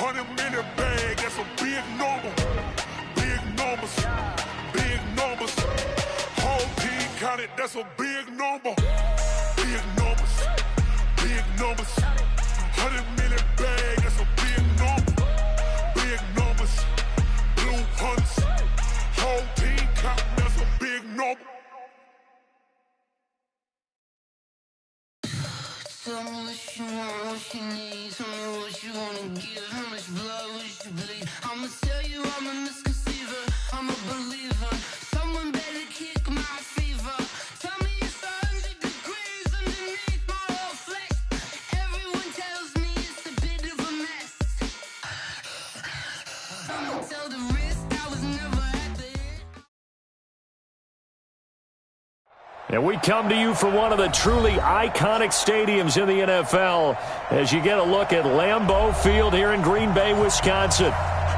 100-minute bag, that's a big number. Big numbers, big numbers. Whole team counted, that's a big number. Big numbers, big numbers. 100-minute bag, that's a big number. Big numbers, blue hunts. Whole team counting, that's a big number. Tell me what you want, what you need. Tell me what you wanna give. How much blood would you bleed? I'ma tell you I'm a misconceiver. I'm a believer. Someone better kick my fever. Tell me it's 100 degrees underneath my whole flesh. Everyone tells me it's a bit of a mess. I'ma tell the risk I was never at the end. And we come to you from one of the truly iconic stadiums in the NFL as you get a look at Lambeau Field here in Green Bay, Wisconsin.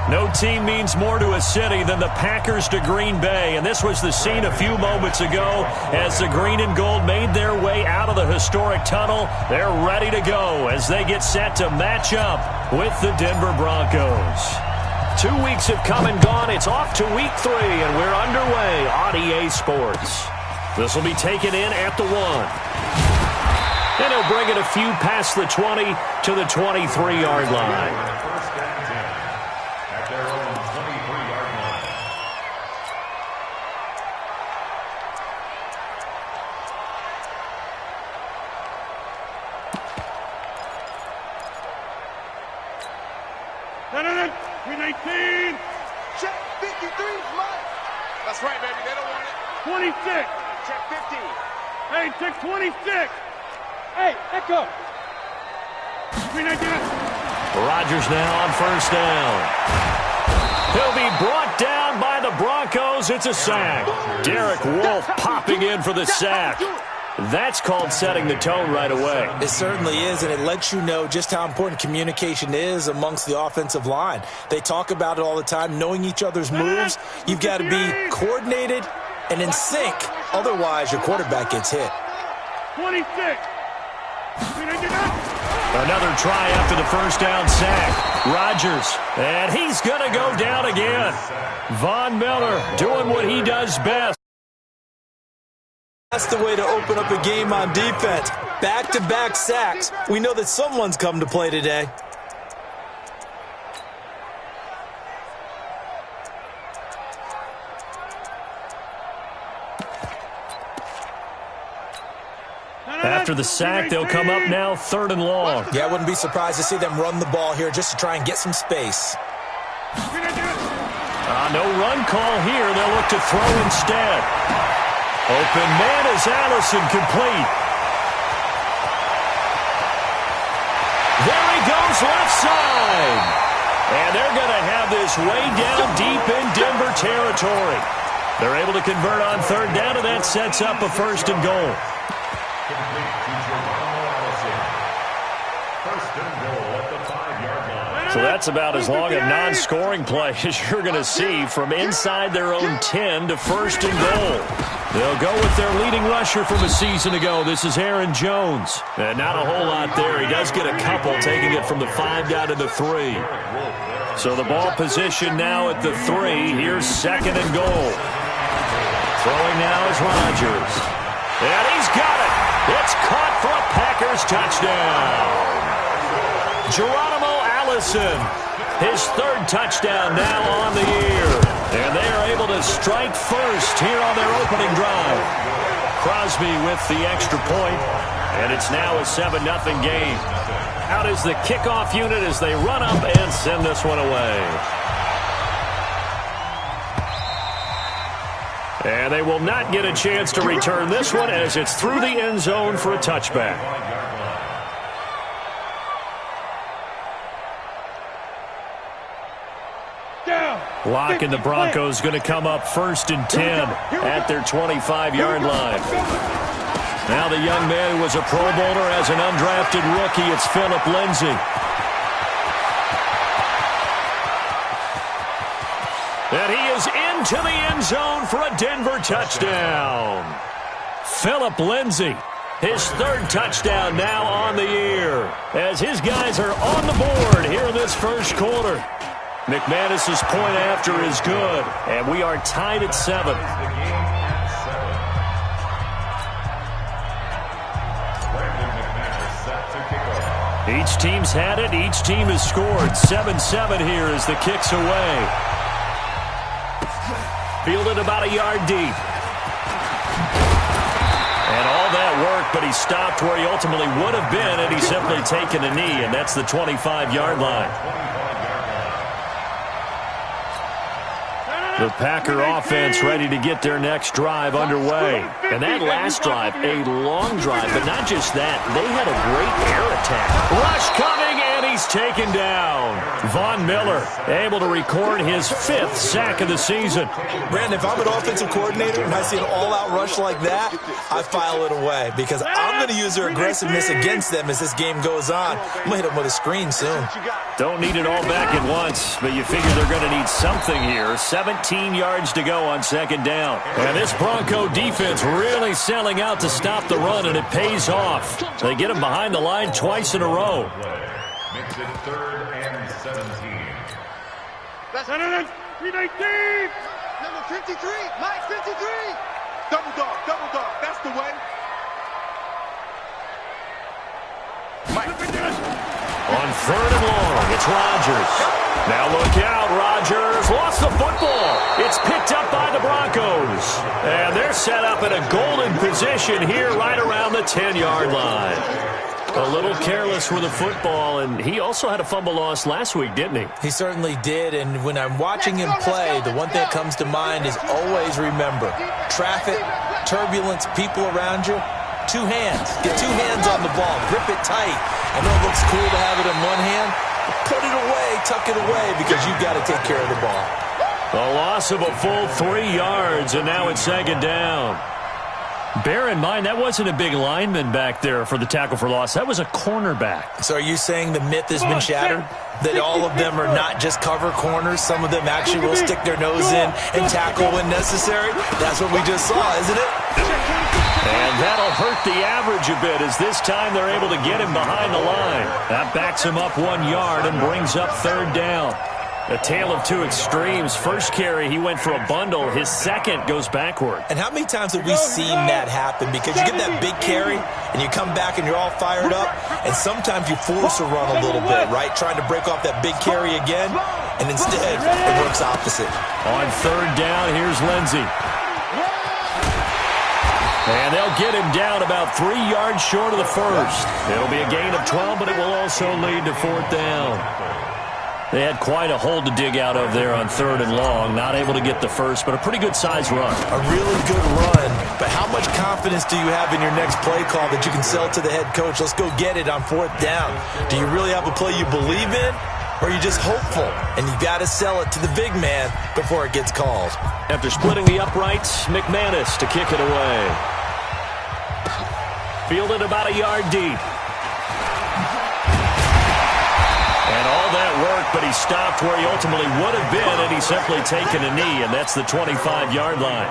No team means more to a city than the Packers to Green Bay, and this was the scene a few moments ago as the green and gold made their way out of the historic tunnel. They're ready to go as they get set to match up with the Denver Broncos. 2 weeks have come and gone. It's off to week 3, and we're underway on EA Sports. This will be taken in at the 1. And he'll bring it a few past the 20 to the 23-yard line. First down 10 at their own 23-yard line. #19. Check 53's mine. That's right, baby. They don't want it. 26. Check 50. Hey, check 26. Hey, echo. 319. Rodgers now on first down. He'll be brought down by the Broncos. It's a sack. Derek Wolfe popping in for the sack. That's called setting the tone right away. It certainly is, and it lets you know just how important communication is amongst the offensive line. They talk about it all the time, knowing each other's moves. You've got to be coordinated and in sync. Otherwise, your quarterback gets hit. 26. Another try after the first down sack. Rodgers, and he's going to go down again. Von Miller doing what he does best. That's the way to open up a game on defense. Back-to-back sacks. We know that someone's come to play today. After the sack, they'll come up now 3rd and long. Yeah, I wouldn't be surprised to see them run the ball here just to try and get some space. No run call here. They'll look to throw instead. Open man is Allison, complete. There he goes, left side. And they're going to have this way down deep in Denver territory. They're able to convert on 3rd down, and that sets up a 1st and goal. So that's about as long a non-scoring play as you're going to see from inside their own 10 to 1st and goal. They'll go with their leading rusher from a season ago. This is Aaron Jones. And not a whole lot there. He does get a couple, taking it from the 5 down to the 3. So the ball position now at the 3. Here's 2nd and goal. Throwing now is Rodgers. And he's got it. It's caught for a Packers touchdown. Geronimo Allison, his 3rd touchdown now on the year. And they are able to strike first here on their opening drive. Crosby with the extra point, and it's now a 7-0 game. Out is the kickoff unit as they run up and send this one away. And they will not get a chance to return this one as it's through the end zone for a touchback. Lock and the Broncos going to come up 1st and 10 at their 25-yard line. Now the young man who was a Pro Bowler as an undrafted rookie, it's Philip Lindsay. And he is into the end zone for a Denver touchdown. Philip Lindsay His third touchdown now on the year, as his guys are on the board here in this first quarter. McManus's point after is good, and we are tied at 7. Each team's had it. Each team has scored. 7-7 here as the kick's away. Fielded about a yard deep. And all that work, but he stopped where he ultimately would have been, and he's simply taken a knee, and that's the 25-yard line. The Packer offense ready to get their next drive underway. And that last drive, a long drive, but not just that. They had a great air attack. Rush coming, and he's taken down. Von Miller able to record his 5th sack of the season. Brandon, if I'm an offensive coordinator and I see an all-out rush like that, I file it away because I'm going to use their aggressiveness against them as this game goes on. I'm going to hit them with a screen soon. Don't need it all back at once, but you figure they're going to need something here. 17 yards to go on second down. And this Bronco defense really selling out to stop the run, and it pays off. They get him behind the line twice in a row. Makes it 3rd and 17. That's 319. Number 53, Mike 53. Double dog, that's the way. Mike. On 3rd and long, it's Rodgers. Now look out, Rodgers lost the football. It's picked up by the Broncos. And they're set up in a golden position here right around the 10-yard line. A little careless with the football, and he also had a fumble loss last week, didn't he? He certainly did, and when I'm watching him play, the one thing that comes to mind is always remember, traffic, turbulence, people around you, 2 hands. Get 2 hands on the ball. Grip it tight. I know it looks cool to have it in one hand, but put it away, tuck it away, because you've got to take care of the ball. A loss of a full 3 yards, and now it's second down. Bear in mind, that wasn't a big lineman back there for the tackle for loss. That was a cornerback. So are you saying the myth has been shattered? That all of them are not just cover corners? Some of them actually will stick their nose in and tackle when necessary? That's what we just saw, isn't it? And that'll hurt the average a bit, as this time they're able to get him behind the line. That backs him up 1 yard and brings up 3rd down. A tale of 2 extremes. First carry, he went for a bundle. His second goes backward. And how many times have we seen that happen? Because you get that big carry, and you come back and you're all fired up, and sometimes you force a run a little bit, right? Trying to break off that big carry again, and instead it works opposite. On 3rd down, here's Lindsey. And they'll get him down about 3 yards short of the first. It'll be a gain of 12, but it will also lead to 4th down. They had quite a hole to dig out of there on 3rd and long. Not able to get the first, but a pretty good-sized run. A really good run, but how much confidence do you have in your next play call that you can sell to the head coach? Let's go get it on 4th down. Do you really have a play you believe in, or are you just hopeful? And you got to sell it to the big man before it gets called. After splitting the uprights, McManus to kick it away. Fielded about a yard deep. And all that work, but he stopped where he ultimately would have been, and he's simply taken a knee, and that's the 25-yard line.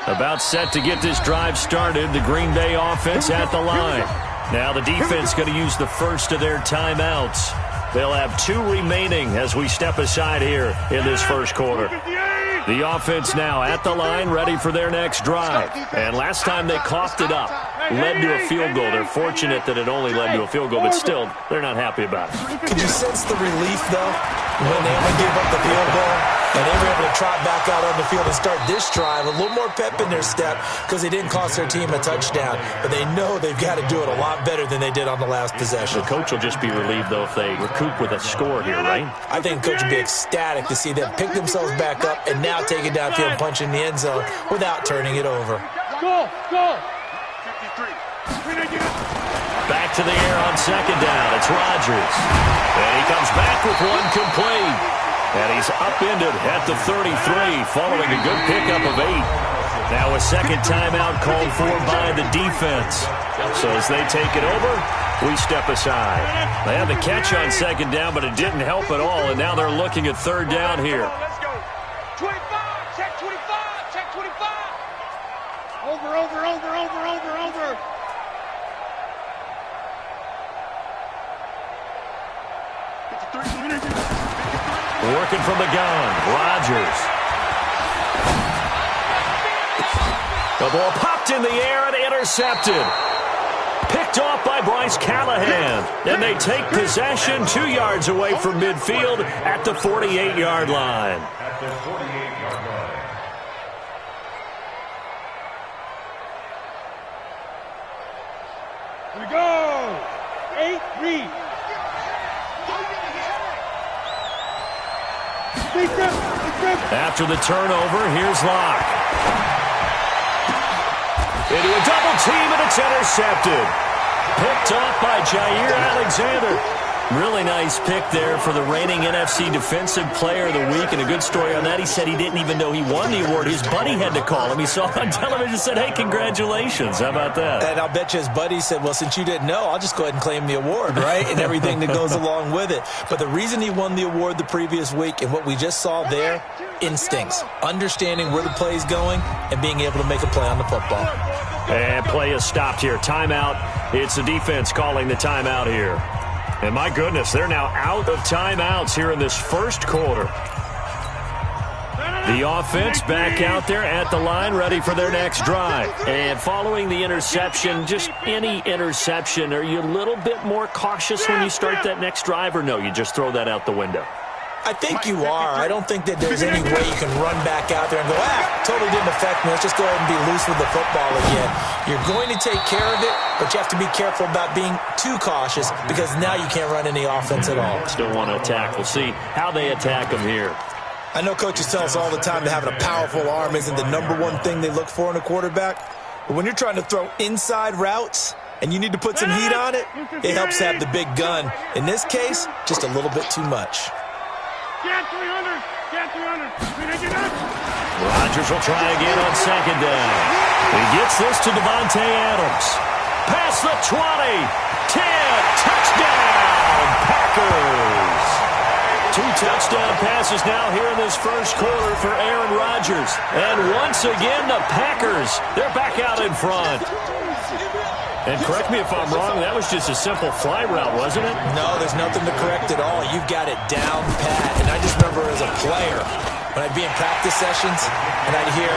About set to get this drive started, the Green Bay offense at the line. Now the defense going to use the first of their timeouts. They'll have 2 remaining as we step aside here in this first quarter. The offense now at the line, ready for their next drive. And last time they coughed it up, led to a field goal. They're fortunate that it only led to a field goal, but still, they're not happy about it. Could you sense the relief, though, when they only gave up the field goal? And they were able to trot back out on the field and start this drive. A little more pep in their step because they didn't cost their team a touchdown. But they know they've got to do it a lot better than they did on the last possession. The coach will just be relieved, though, if they recoup with a score here, right? I think the coach would be ecstatic to see them pick themselves back up and now take it downfield and punch in the end zone without turning it over. Go! 53. Back to the air on second down. It's Rodgers. And he comes back with one complete. And he's upended at the 33, following a good pickup of 8. Now a second timeout called for by the defense. So as they take it over, we step aside. They had the catch on second down, but it didn't help at all. And now they're looking at 3rd down here. Let's go. 25, check 25, check 25. Over. Working from the gun, Rodgers. The ball popped in the air and intercepted. Picked off by Bryce Callahan. And they take possession 2 yards away from midfield at the 48-yard line. At the 48-yard line. Here we go. 8-3. After the turnover, here's Locke. Into a double team, and it's intercepted. Picked off by Jair Alexander. Really nice pick there for the reigning NFC Defensive Player of the Week. And a good story on that. He said he didn't even know he won the award. His buddy had to call him. He saw it on television and said, hey, congratulations. How about that? And I'll bet you his buddy said, well, since you didn't know, I'll just go ahead and claim the award, right? And everything that goes along with it. But the reason he won the award the previous week and what we just saw there, instincts, understanding where the play is going and being able to make a play on the football. And play is stopped here. Timeout. It's the defense calling the timeout here. And my goodness, they're now out of timeouts here in this first quarter. The offense back out there at the line, ready for their next drive. And following the interception, just any interception, are you a little bit more cautious when you start that next drive, or no, you just throw that out the window? I think you are. I don't think that there's any way you can run back out there and go, totally didn't affect me. Let's just go ahead and be loose with the football again. You're going to take care of it, but you have to be careful about being too cautious because now you can't run any offense at all. Still want to attack. We'll see how they attack them here. I know coaches tell us all the time that having a powerful arm isn't the number one thing they look for in a quarterback. But when you're trying to throw inside routes and you need to put some heat on it, it helps to have the big gun. In this case, just a little bit too much. Get 300. Get 300. Rodgers will try again on second down. He gets this to Devontae Adams. Past the 20. 10. Touchdown, Packers. 2 touchdown passes now here in this first quarter for Aaron Rodgers. And once again, the Packers, they're back out in front. And correct me if I'm wrong, that was just a simple fly route, wasn't it? No, there's nothing to correct at all. You've got it down pat. And I just remember as a player, when I'd be in practice sessions and I'd hear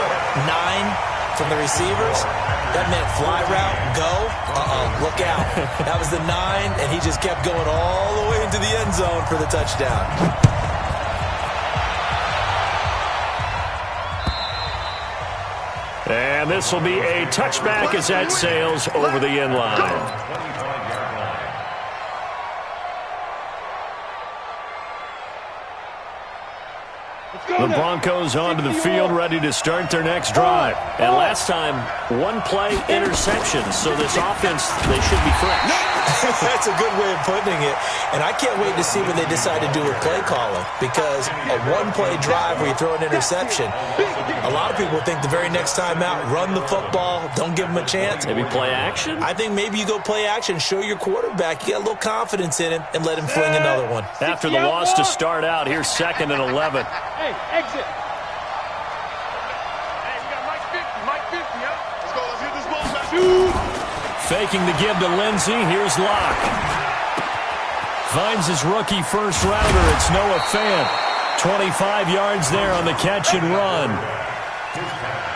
9 from the receivers, that meant fly route, go, look out. That was the 9, and he just kept going all the way into the end zone for the touchdown. And this will be a touchback as that sails over the end line. The Broncos onto the field, ready to start their next drive. And last time, 1-play interception. So this offense, they should be fresh. That's a good way of putting it. And I can't wait to see what they decide to do with play calling. Because a 1-play drive where you throw an interception, a lot of people think the very next time out, run the football, don't give them a chance. Maybe play action? I think maybe you go play action, show your quarterback, you got a little confidence in him, and let him fling another one. After the loss to start out, here's 2nd and 11. Hey, exit. Hey, we got Mike 50, yeah? Let's go, let's hit this ball back. Shoot! Faking the give to Lindsey. Here's Locke. Finds his rookie first rounder. It's Noah Fant. 25 yards there on the catch and run.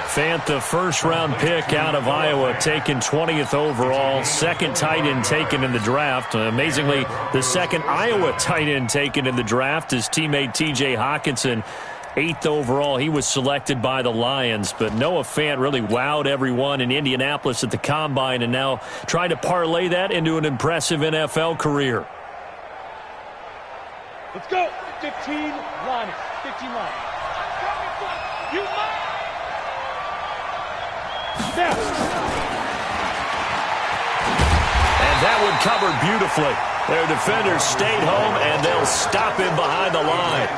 Fant, the first-round pick out of Iowa, taken 20th overall. Second tight end taken in the draft. Amazingly, the second Iowa tight end taken in the draft is teammate T.J. Hawkinson. 8th overall, he was selected by the Lions. But Noah Fant really wowed everyone in Indianapolis at the Combine and now trying to parlay that into an impressive NFL career. Let's go. 15 line. 15 line. You might. And that one covered beautifully. Their defenders stayed home, and they'll stop him behind the line.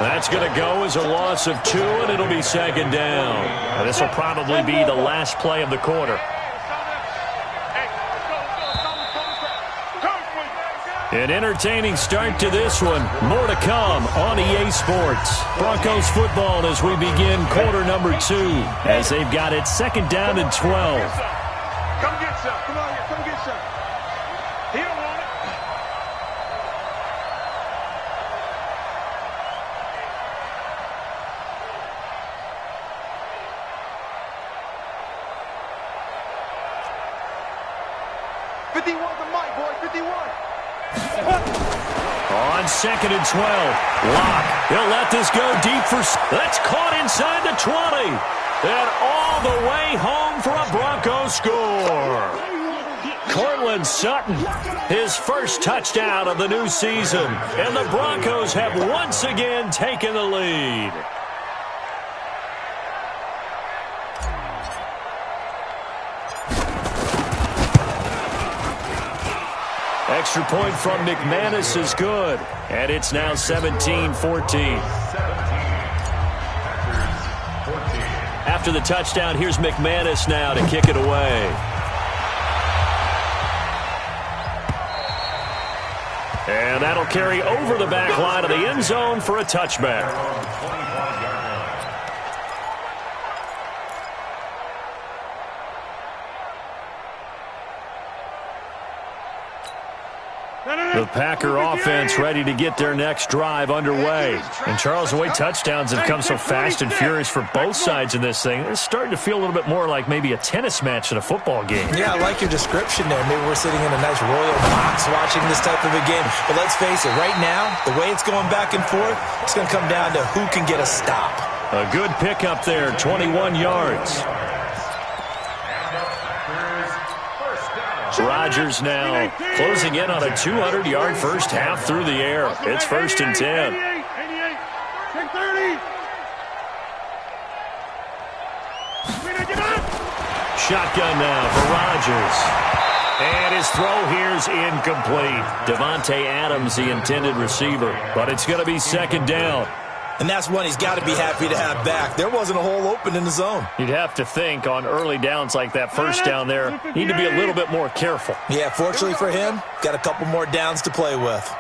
That's going to go as a loss of 2, and it'll be 2nd down. And this will probably be the last play of the quarter. An entertaining start to this one. More to come on EA Sports. Broncos football as we begin quarter number 2 as they've got it second down and 12. Come get some. Come on here. Come get some. He don't want it. On second and 12, Locke. He'll let this go deep for... That's caught inside the 20. And all the way home for a Broncos score. Cortland Sutton, his first touchdown of the new season. And the Broncos have once again taken the lead. Extra point from McManus is good. And it's now 17-14. After the touchdown, here's McManus now to kick it away. And that'll carry over the back line of the end zone for a touchback. The Packer offense ready to get their next drive underway. And Charles, the way touchdowns have come so fast and furious for both sides in this thing, it's starting to feel a little bit more like maybe a tennis match than a football game. Yeah, I like your description there. Maybe we're sitting in a nice royal box watching this type of a game. But let's face it, right now, the way it's going back and forth, it's going to come down to who can get a stop. A good pickup there, 21 yards. Rodgers now closing in on a 200-yard first half through the air. It's first and 10. Shotgun now for Rodgers. And his throw here's incomplete. Devontae Adams, the intended receiver. But it's going to be second down. And that's one he's got to be happy to have back. There wasn't a hole open in the zone. You'd have to think on early downs like that first down there, need to be a little bit more careful. Yeah, fortunately for him, got a couple more downs to play with.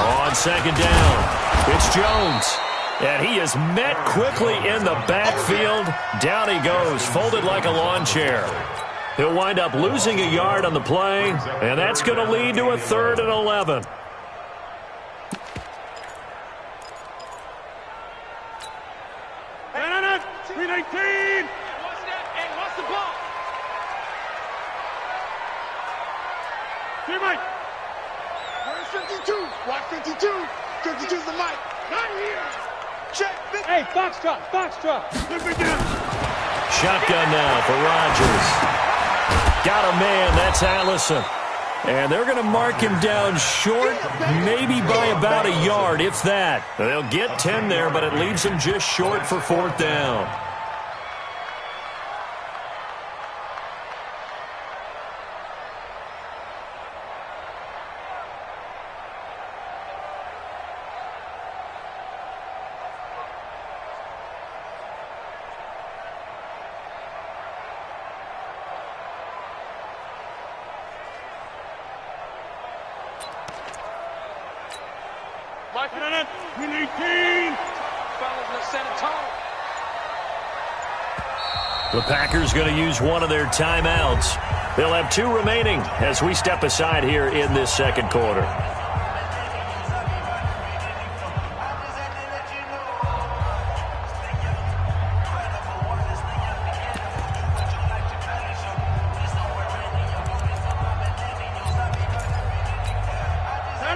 On second down, it's Jones. And he is met quickly in the backfield. Down he goes, folded like a lawn chair. He'll wind up losing a yard on the play, and that's going to lead to a 3rd and 11. Watch 52. 52's the mic. Not here. Check. Hey, box drop. Shotgun now for Rodgers. Got a man, that's Allison. And they're going to mark him down short, maybe by about a yard, if that. They'll get 10 there, but it leaves them just short for 4th down. The Packers going to use one of their timeouts. They'll have 2 remaining as we step aside here in this second quarter.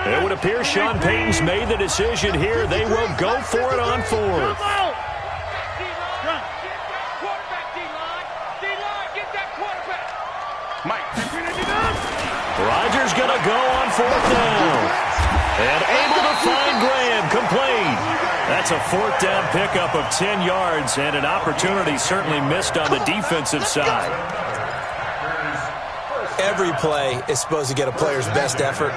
It would appear Sean Payton's made the decision here. They will go for it on 4th. Rodgers going to go on 4th down. And able to find Graham, complete. That's a 4th down pickup of 10 yards and an opportunity certainly missed on the defensive side. every play is supposed to get a player's best effort.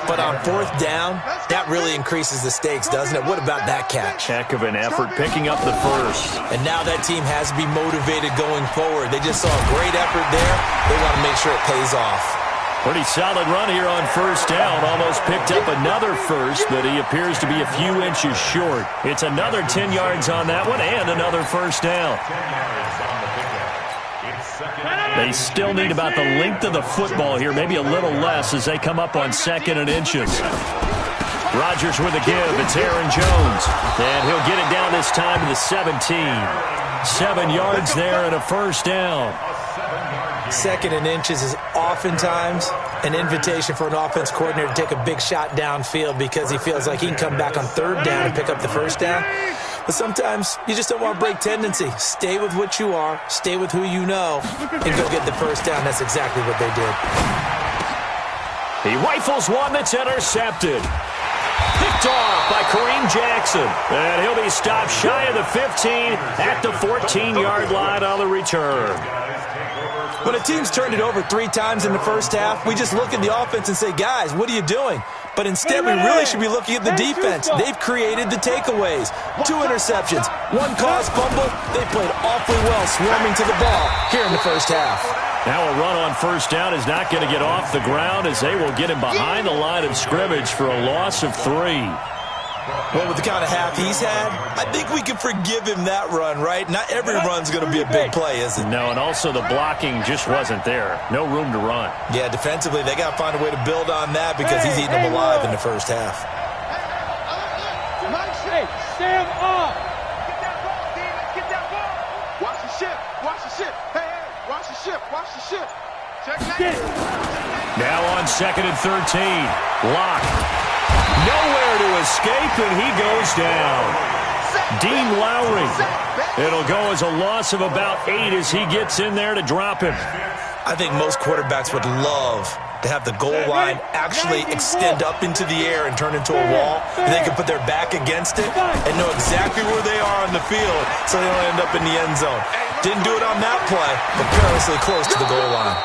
But on fourth down, that really increases the stakes, doesn't it? What about that catch? Heck of an effort picking up the first. And now that team has to be motivated going forward. They just saw a great effort there. They want to make sure it pays off. Pretty solid run here on first down. Almost picked up another first, but he appears to be a few inches short. It's another 10 yards on that one and another first down. They still need about the length of the football here, maybe a little less as they come up on 2nd and inches. Rodgers with a give. It's Aaron Jones. And he'll get it down this time to the 17. 7 yards there and a first down. 2nd and inches is oftentimes an invitation for an offense coordinator to take a big shot downfield because he feels like he can come back on 3rd down and pick up the first down. But sometimes you just don't want to break tendency. Stay with what you are, stay with who you know, and go get the first down. That's exactly what they did. He rifles one that's intercepted. Picked off by Kareem Jackson. And he'll be stopped shy of the 15 at the 14-yard line on the return. When a team's turned it over 3 times in the first half, we just look at the offense and say, guys, what are you doing? But instead, we really should be looking at the defense. They've created the takeaways. 2 interceptions, 1 caused fumble. They played awfully well swarming to the ball here in the first half. Now a run on first down is not going to get off the ground as they will get him behind the line of scrimmage for a loss of 3. Well, with the kind of half he's had, I think we can forgive him that run, right? Not every run's going to be a big play, is it? No, and also the blocking just wasn't there. No room to run. Yeah, defensively, they got to find a way to build on that because he's eating them alive in the first half. Hey, stand up. Get that ball. Watch the ship. Watch the ship. Hey, watch the ship. Watch the ship. Check that. Now on 2nd and 13. Lock. Nowhere to escape, and he goes down. Dean Lowry. It'll go as a loss of about 8 as he gets in there to drop him. I think most quarterbacks would love to have the goal line actually extend up into the air and turn into a wall, and they can put their back against it and know exactly where they are on the field so they don't end up in the end zone. Didn't do it on that play, but perilously close to the goal line.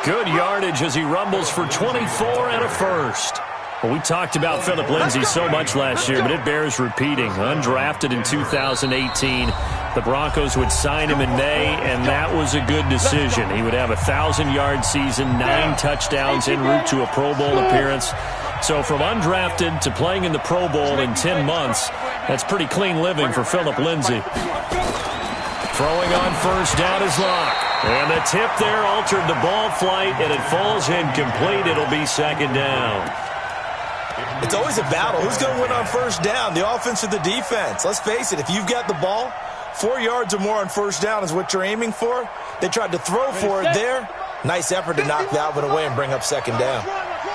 Good yardage as he rumbles for 24 and a first. Well, we talked about Philip Lindsay so much last year, but it bears repeating. Undrafted in 2018, the Broncos would sign him in May, and that was a good decision. He would have a 1,000-yard season, 9 touchdowns en route to a Pro Bowl appearance. So from undrafted to playing in the Pro Bowl in 10 months, that's pretty clean living for Philip Lindsay. Throwing on first down is Locke. And the tip there altered the ball flight, and it falls incomplete. It'll be 2nd down. It's always a battle. Who's going to win on first down, the offense or the defense? Let's face it, if you've got the ball, 4 yards or more on first down is what you're aiming for. They tried to throw for it there. Nice effort to knock that one away and bring up 2nd down.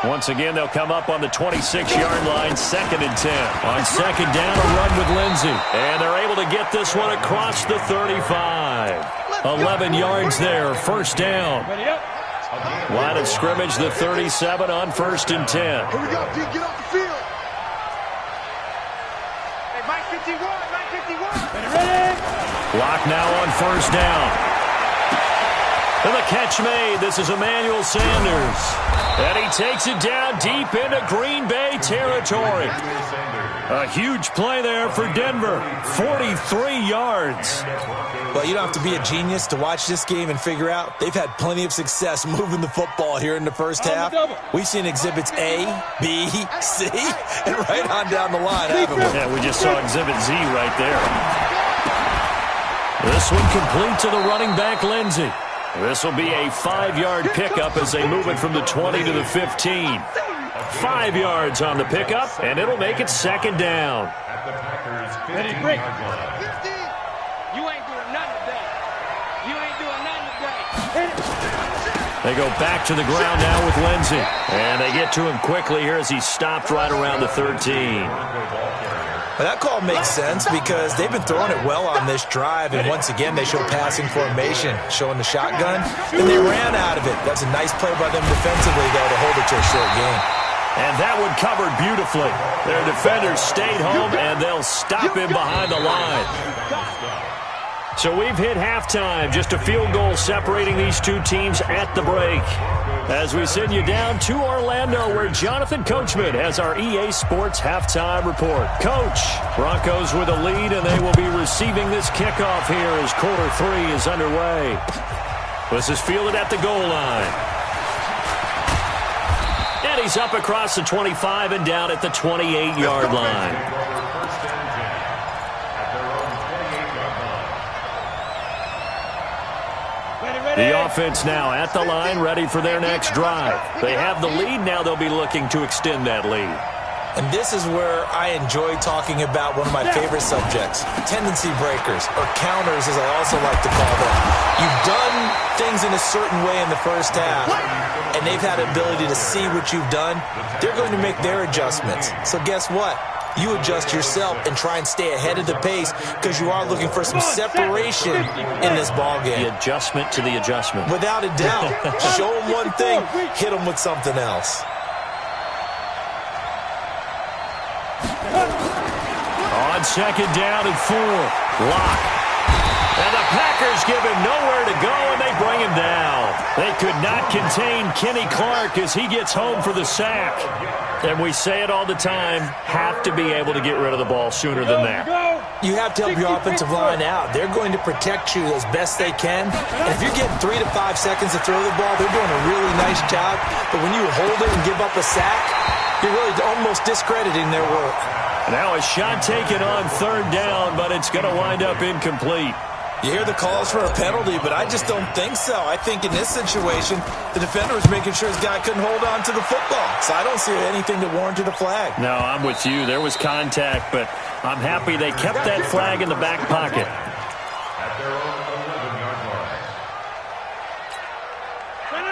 Once again, they'll come up on the 26-yard line, 2nd and 10. On 2nd down, a run with Lindsay. And they're able to get this one across the 35. 11 yards there, first down. Line of scrimmage, the 37 on 1st and 10. Here we go, D. Get off the field. Hey, Mike 51, Mike 51. Ready? Lock now on first down. And the catch made. This is Emmanuel Sanders. And he takes it down deep into Green Bay territory. A huge play there for Denver. 43 yards. Well, you don't have to be a genius to watch this game and figure out they've had plenty of success moving the football here in the first half. We've seen exhibits A, B, C, and right on down the line, haven't we? Yeah, we just saw exhibit Z right there. This one complete to the running back, Lindsay. This will be a 5-yard pickup as they move it from the 20 to the 15. 5 yards on the pickup, and it'll make it 2nd down. Ready, break. You ain't doing nothing today. You ain't doing nothing today. They go back to the ground now with Lindsay. And they get to him quickly here as he stopped right around the 13. Well, that call makes sense because they've been throwing it well on this drive, and once again they show passing formation, showing the shotgun, and they ran out of it. That's a nice play by them defensively, though, to hold it to a short game. And that one covered beautifully. Their defenders stayed home, and they'll stop him behind the line. So we've hit halftime. Just a field goal separating these two teams at the break. As we send you down to Orlando, where Jonathan Coachman has our EA Sports halftime report. Coach, Broncos with a lead, and they will be receiving this kickoff here as quarter 3 is underway. This is fielded at the goal line. And he's up across the 25 and down at the 28-yard line. The offense now at the line, ready for their next drive. They have the lead. Now they'll be looking to extend that lead. And this is where I enjoy talking about one of my favorite subjects, tendency breakers, or counters as I also like to call them. You've done things in a certain way in the first half, and they've had the ability to see what you've done. They're going to make their adjustments. So guess what? You adjust yourself and try and stay ahead of the pace because you are looking for some separation in this ballgame. The adjustment to the adjustment. Without a doubt. Show them one thing, hit them with something else. On second down and 4. Lock. And the Packers give him nowhere to go, and they bring him down. They could not contain Kenny Clark as he gets home for the sack. And we say it all the time, have to be able to get rid of the ball sooner than that. You have to help your offensive line out. They're going to protect you as best they can. And if you're getting 3 to 5 seconds to throw the ball, they're doing a really nice job. But when you hold it and give up a sack, you're really almost discrediting their work. Now a shot taken on third down, but it's going to wind up incomplete. You hear the calls for a penalty, but I just don't think so. I think in this situation, the defender was making sure his guy couldn't hold on to the football. So I don't see anything that warranted a flag. No, I'm with you. There was contact, but I'm happy they kept that flag in the back pocket. At their own 11-yard line.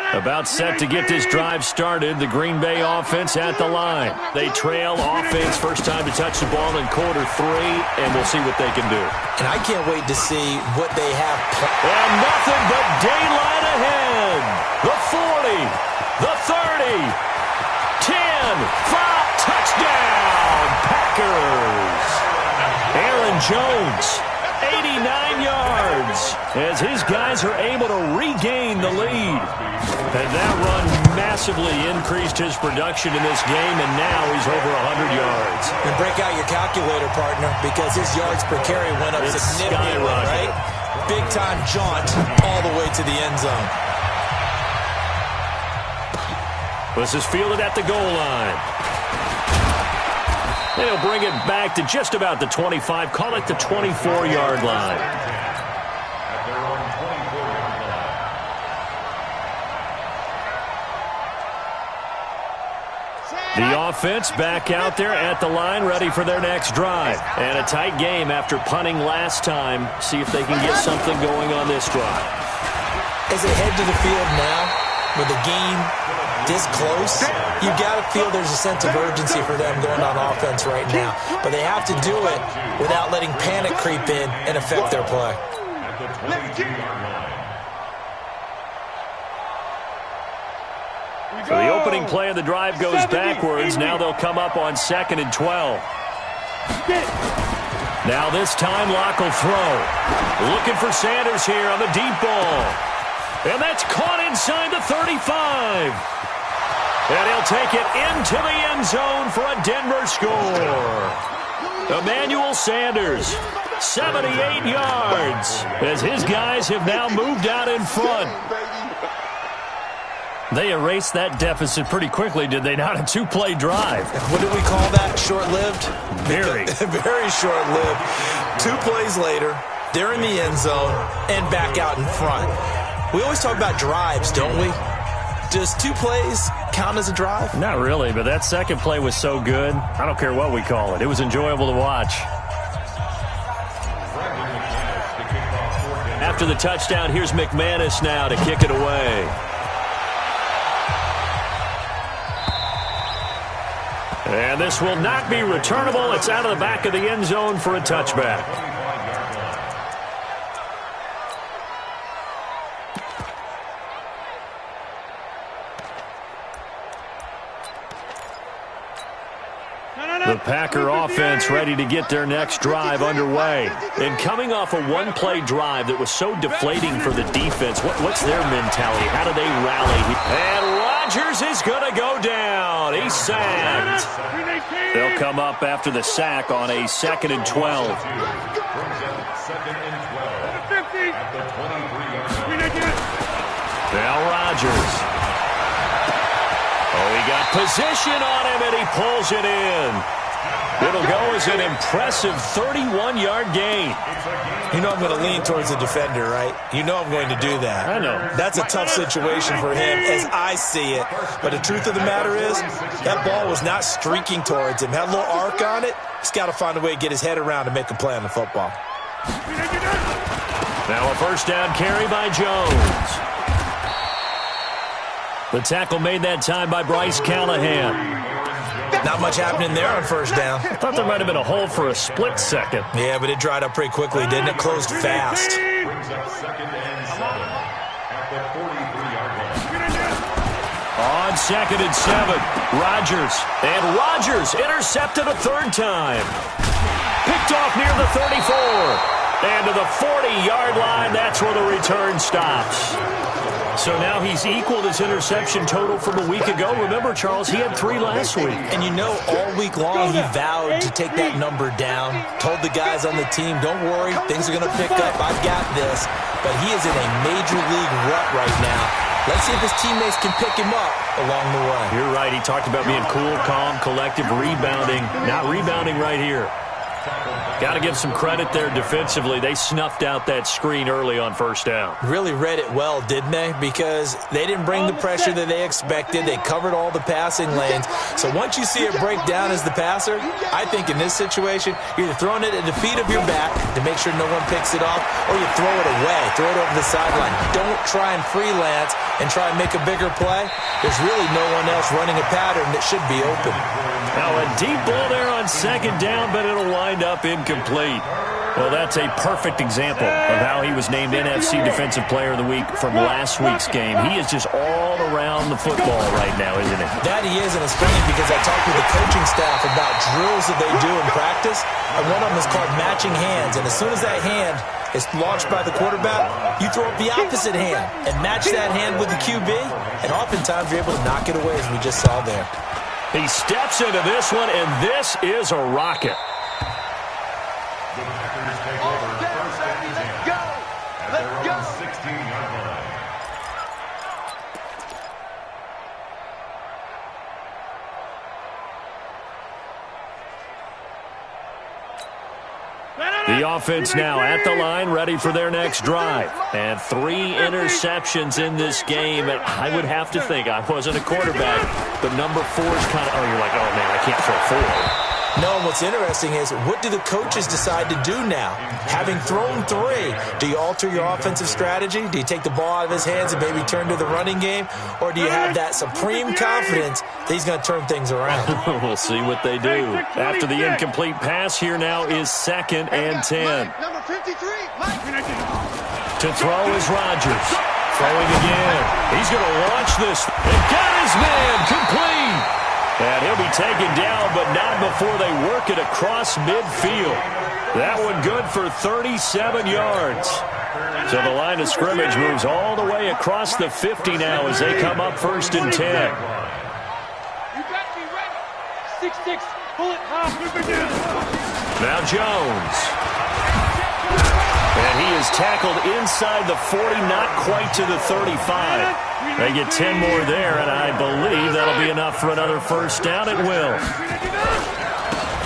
About set to get this drive started, the Green Bay offense at the line. They trail offense, first time to touch the ball in quarter 3, and we'll see what they can do. And I can't wait to see what they have. And nothing but daylight ahead. The 40, the 30, 10, 5, touchdown, Packers. Aaron Jones, 89 yards, as his guys are able to regain the lead. And that run massively increased his production in this game, and now he's over 100 yards. And break out your calculator, partner, because his yards per carry went up significantly, right? Big-time jaunt all the way to the end zone. This is fielded at the goal line. They'll bring it back to just about the 25, call it the 24-yard line. At their own 24-yard line. The offense back out there at the line, ready for their next drive. And a tight game after punting last time. See if they can get something going on this drive. As they head to the field now, with the game this close, you've got to feel there's a sense of urgency for them going on offense right now. But they have to do it without letting panic creep in and affect their play. At the 22-yard line. So the opening play of the drive goes backwards. Now they'll come up on 2nd and 12. Now this time Locke will throw. Looking for Sanders here on the deep ball. And that's caught inside the 35. And he'll take it into the end zone for a Denver score. Emmanuel Sanders, 78 yards, as his guys have now moved out in front. They erased that deficit pretty quickly, did they not? A 2-play drive. What do we call that? Short-lived? Very. Very short-lived. 2 plays later, they're in the end zone and back out in front. We always talk about drives, don't we? Does 2 plays count as a drive? Not really, but that second play was so good. I don't care what we call it. It was enjoyable to watch. After the touchdown, here's McManus now to kick it away. And this will not be returnable. It's out of the back of the end zone for a touchback. The Packer offense ready to get their next drive underway. And coming off a one-play drive that was so deflating for the defense, what's their mentality? How do they rally? And Rodgers is going to go down. He's sacked. They'll come up after the sack on a 2nd and 12. Now Rodgers. Oh, he got position on him, and he pulls it in. It'll go as an impressive 31-yard gain. You know I'm going to lean towards the defender, right? You know I'm going to do that. I know. That's a tough situation for him as I see it. But the truth of the matter is, that ball was not streaking towards him. Had a little arc on it. He's got to find a way to get his head around and make a play on the football. Now a first down carry by Jones. The tackle made that time by Bryce Callahan. Not much happening there on first down. I thought there might have been a hole for a split second. Yeah, but it dried up pretty quickly, didn't it? Closed fast. On 2nd and 7, Rodgers. And Rodgers intercepted a third time. Picked off near the 34. And to the 40-yard line, that's where the return stops. So now he's equaled his interception total from a week ago. Remember, Charles, he had 3 last week. And you know, all week long he vowed to take that number down. Told the guys on the team, don't worry, things are going to pick up. I've got this. But he is in a major league rut right now. Let's see if his teammates can pick him up along the way. You're right. He talked about being cool, calm, collective, rebounding. Not rebounding right here. Got to give some credit there defensively. They snuffed out that screen early on first down. Really read it well, didn't they? Because they didn't bring the pressure that they expected. They covered all the passing lanes. So once you see it break down as the passer, I think in this situation, you're either throwing it at the feet of your back to make sure no one picks it off, or you throw it away, throw it over the sideline. Don't try and freelance and try and make a bigger play. There's really no one else running a pattern that should be open. Now a deep ball there on 2nd down, but it'll wind up incomplete. Well, that's a perfect example of how he was named NFC Defensive Player of the Week from last week's game. He is just all around the football right now, isn't it? That he is, and it's funny because I talked with the coaching staff about drills that they do in practice, and one of them is called matching hands. And as soon as that hand is launched by the quarterback, you throw up the opposite hand and match that hand with the QB, and oftentimes you're able to knock it away, as we just saw there. He steps into this one, and this is a rocket. The offense now at the line, ready for their next drive. And 3 interceptions in this game. And I would have to think, I wasn't a quarterback, but number 4 is kind of, you're like, oh, man, I can't throw 4. No, and what's interesting is, what do the coaches decide to do now? Having thrown 3, do you alter your offensive strategy? Do you take the ball out of his hands and maybe turn to the running game? Or do you have that supreme confidence that he's going to turn things around? We'll see what they do. After the incomplete pass, here now is 2nd and 10. Number 53, Mike. To throw is Rodgers. Throwing again. He's going to launch this. And got his man complete. And he'll be taken down, but not before they work it across midfield. That one good for 37 yards. So the line of scrimmage moves all the way across the 50 now as they come up 1st and 10. You got to be ready. 6'6", pull it high. Now Jones. And he is tackled inside the 40, not quite to the 35. They get 10 more there, and I believe that'll be enough for another first down. It will.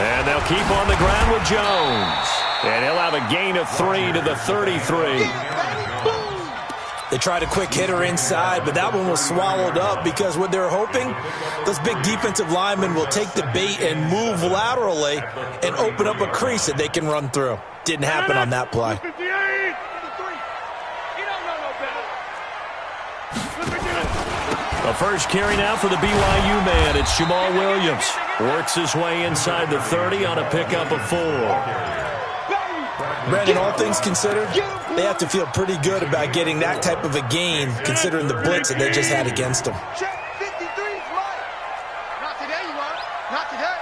And they'll keep on the ground with Jones. And he'll have a gain of 3 to the 33. They tried a quick hitter inside, but that one was swallowed up because what they're hoping, those big defensive linemen will take the bait and move laterally and open up a crease that they can run through. Didn't happen on that play. The first carry now for the BYU man. It's Jamal Williams. Works his way inside the 30 on a pickup of 4. Brandon, all things considered, they have to feel pretty good about getting that type of a gain considering the blitz that they just had against them. Check 53's Mike. Not today, you are. Not today.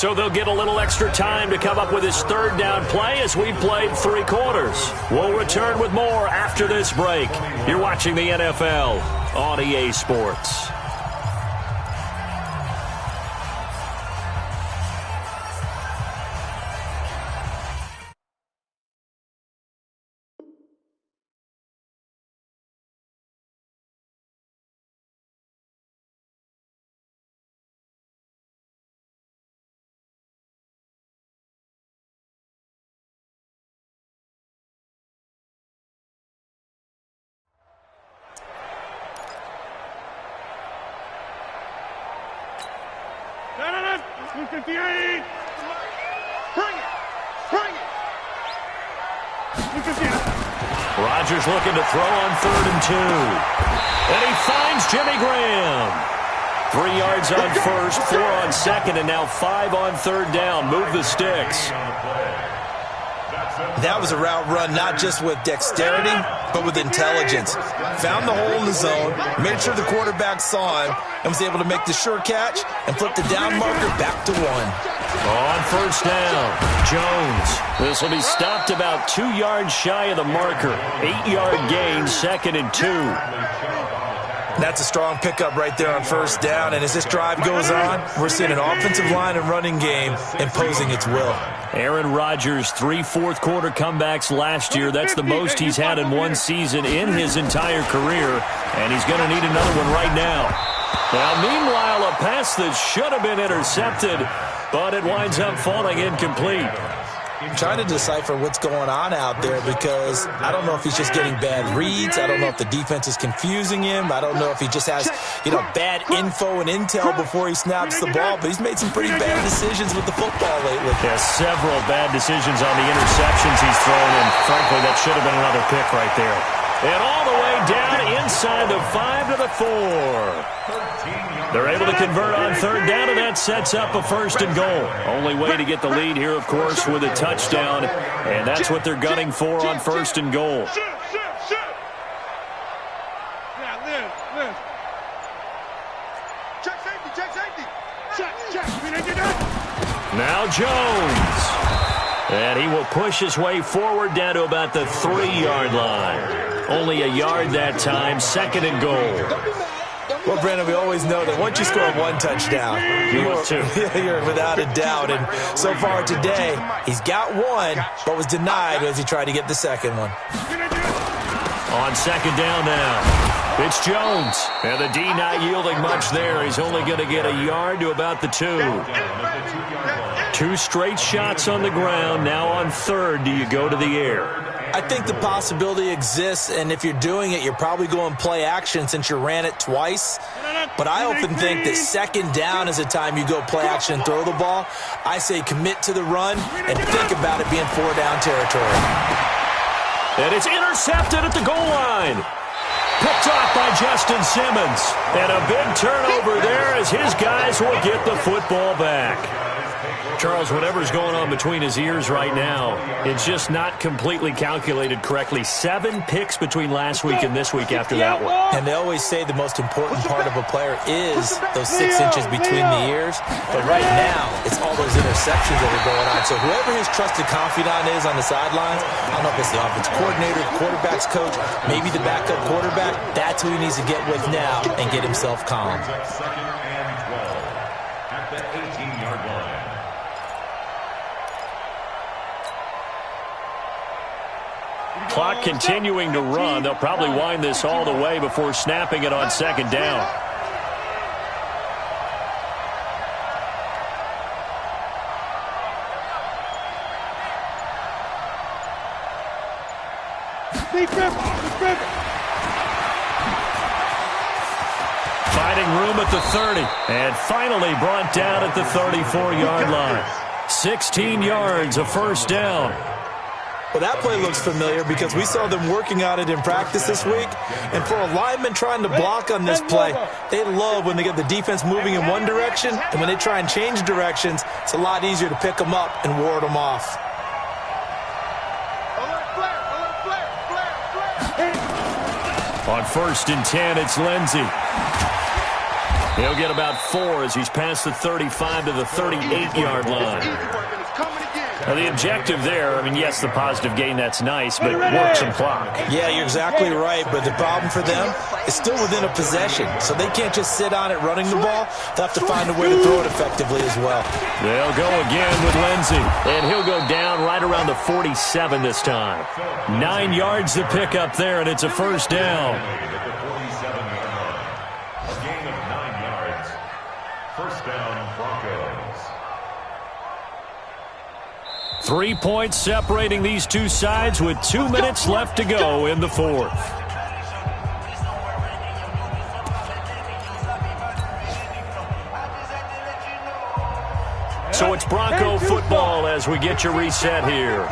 So they'll get a little extra time to come up with his third down play as we've played 3 quarters. We'll return with more after this break. You're watching the NFL on EA Sports. Rodgers looking to throw on 3rd and 2. And he finds Jimmy Graham. 3 yards on 1st, 4 on 2nd, and now 5 on 3rd down. Move the sticks. That was a route run not just with dexterity, but with intelligence. Found the hole in the zone, made sure the quarterback saw him, and was able to make the sure catch and flip the down marker back to 1. On 1st down, Jones. This will be stopped about 2 yards shy of the marker. 8-yard gain, 2nd and 2. That's a strong pickup right there on 1st down, and as this drive goes on, we're seeing an offensive line and running game imposing its will. Aaron Rodgers, 3 fourth-quarter comebacks last year. That's the most he's had in one season in his entire career, and he's going to need another one right now. Now, meanwhile, a pass that should have been intercepted, but it winds up falling incomplete. I'm trying to decipher what's going on out there because I don't know if he's just getting bad reads. I don't know if the defense is confusing him. I don't know if he just has, bad info and intel before he snaps the ball, but he's made some pretty bad decisions with the football lately. Yeah, several bad decisions on the interceptions he's thrown, and frankly, that should have been another pick right there. And all the way down inside the 5 to the 4. They're able to convert on 3rd down, and that sets up a 1st and goal. Only way to get the lead here, of course, with a touchdown, and that's what they're gunning for on 1st and goal. Now Jones. And he will push his way forward down to about the 3-yard line. Only a yard that time, 2nd and goal. Well, Brandon, we always know that once you score 1 touchdown, you're without a doubt. And so far today, he's got 1, but was denied as he tried to get the 2nd one. On 2nd down now, it's Jones. And the D not yielding much there. He's only going to get a yard to about the 2. 2 straight shots on the ground. Now on 3rd, do you go to the air? I think the possibility exists, and if you're doing it, you're probably going play action since you ran it twice. But I often think that 2nd down is the time you go play action and throw the ball. I say commit to the run and think about it being 4-down territory. And it's intercepted at the goal line. Picked off by Justin Simmons. And a big turnover there as his guys will get the football back. Charles, whatever's going on between his ears right now, it's just not completely calculated correctly. 7 picks between last week and this week after that one. And they always say the most important part of a player is those 6 inches between the ears. But right now, it's all those interceptions that are going on. So whoever his trusted confidant is on the sidelines, I don't know if it's the offense coordinator, the quarterback's coach, maybe the backup quarterback, that's who he needs to get with now and get himself calm. At the 18-yard line. Clock continuing to run. They'll probably wind this all the way before snapping it on 2nd down. Finding room at the 30. And finally brought down at the 34-yard line. 16 yards, a 1st down. Well, that play looks familiar because we saw them working on it in practice this week. And for a lineman trying to block on this play, they love when they get the defense moving in one direction, and when they try and change directions, it's a lot easier to pick them up and ward them off. On 1st and 10, it's Lindsey. He'll get about 4 as he's past the 35 to the 38-yard line. Now, the objective there, I mean, yes, the positive gain, that's nice, but work some clock. Yeah, you're exactly right, but the problem for them is still within a possession, so they can't just sit on it running the ball. They'll have to find a way to throw it effectively as well. They'll go again with Lindsey, and he'll go down right around the 47 this time. 9 yards to pick up there, and it's a first down. At the 47-yard line. A gain of 9 yards. First down, Broncos. 3 points separating these two sides with 2 minutes left to go in the fourth. So it's Bronco football as we get your reset here.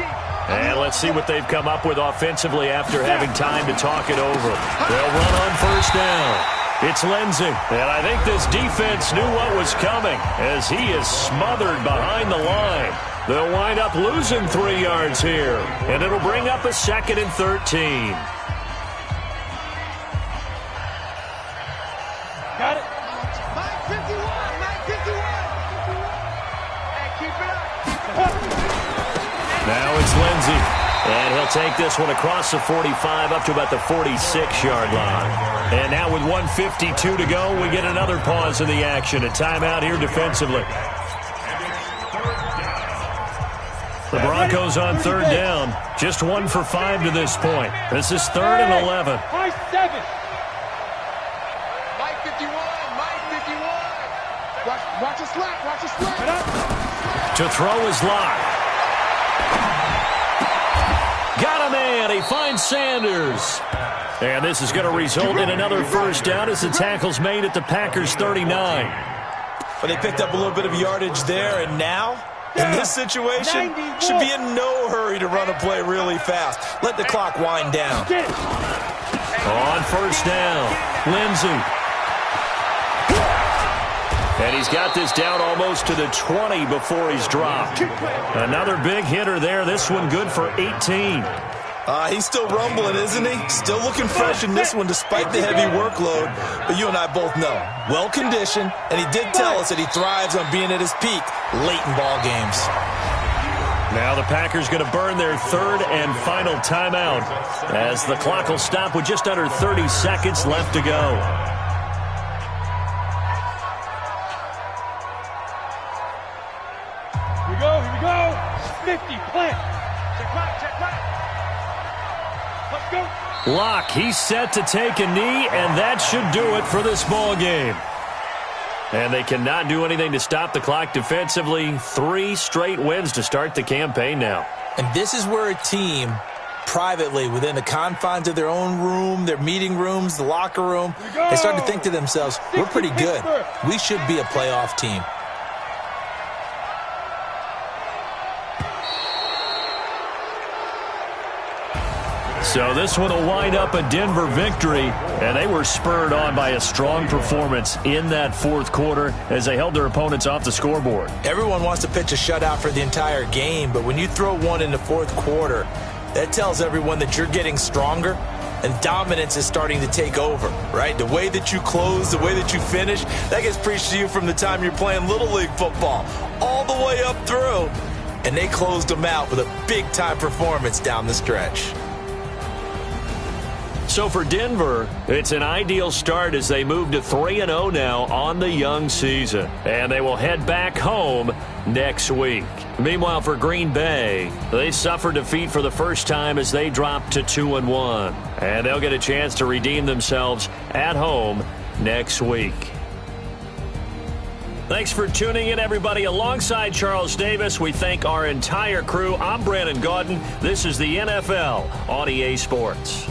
And let's see what they've come up with offensively after having time to talk it over. They'll run on first down. It's Lindsey. And I think this defense knew what was coming as he is smothered behind the line. They'll wind up losing 3 yards here. And it'll bring up a 2nd and 13. Got it. 951. Hey, keep it up. Now it's Lindsey. And he'll take this one across the 45 up to about the 46-yard line. And now with 1:52 to go, we get another pause in the action. A timeout here defensively. The Broncos on third down. Just 1 for 5 to this point. This is 3rd and 11. High 7. Mike 51. Watch the slap. Watch the slap. To throw is Locke. Got a man. He finds Sanders. And this is going to result in another first down as the tackle's made at the Packers' 39. But they picked up a little bit of yardage there, and now, in this situation, should be in no hurry to run a play really fast. Let the clock wind down. On first down, Lindsey. And he's got this down almost to the 20 before he's dropped. Another big hitter there. This one good for 18. He's still rumbling, isn't he? Still looking fresh in this one despite the heavy workload. But you and I both know, well-conditioned, and he did tell us that he thrives on being at his peak late in ball games. Now the Packers going to burn their 3rd and final timeout as the clock will stop with just under 30 seconds left to go. Here we go. 50, plant. Check back. Let's go. Locke, he's set to take a knee, and that should do it for this ball game. And they cannot do anything to stop the clock defensively. 3 straight wins to start the campaign now. And this is where a team, privately, within the confines of their own room, their meeting rooms, the locker room, they start to think to themselves, we're pretty good. We should be a playoff team. So this one will wind up a Denver victory, and they were spurred on by a strong performance in that fourth quarter as they held their opponents off the scoreboard. Everyone wants to pitch a shutout for the entire game, but when you throw one in the fourth quarter, that tells everyone that you're getting stronger and dominance is starting to take over, right? The way that you close, the way that you finish, that gets preached to you from the time you're playing Little League football all the way up through, and they closed them out with a big-time performance down the stretch. So for Denver, it's an ideal start as they move to 3-0 now on the young season. And they will head back home next week. Meanwhile, for Green Bay, they suffered defeat for the first time as they dropped to 2-1. And they'll get a chance to redeem themselves at home next week. Thanks for tuning in, everybody. Alongside Charles Davis, we thank our entire crew. I'm Brandon Gaudin. This is the NFL on EA Sports.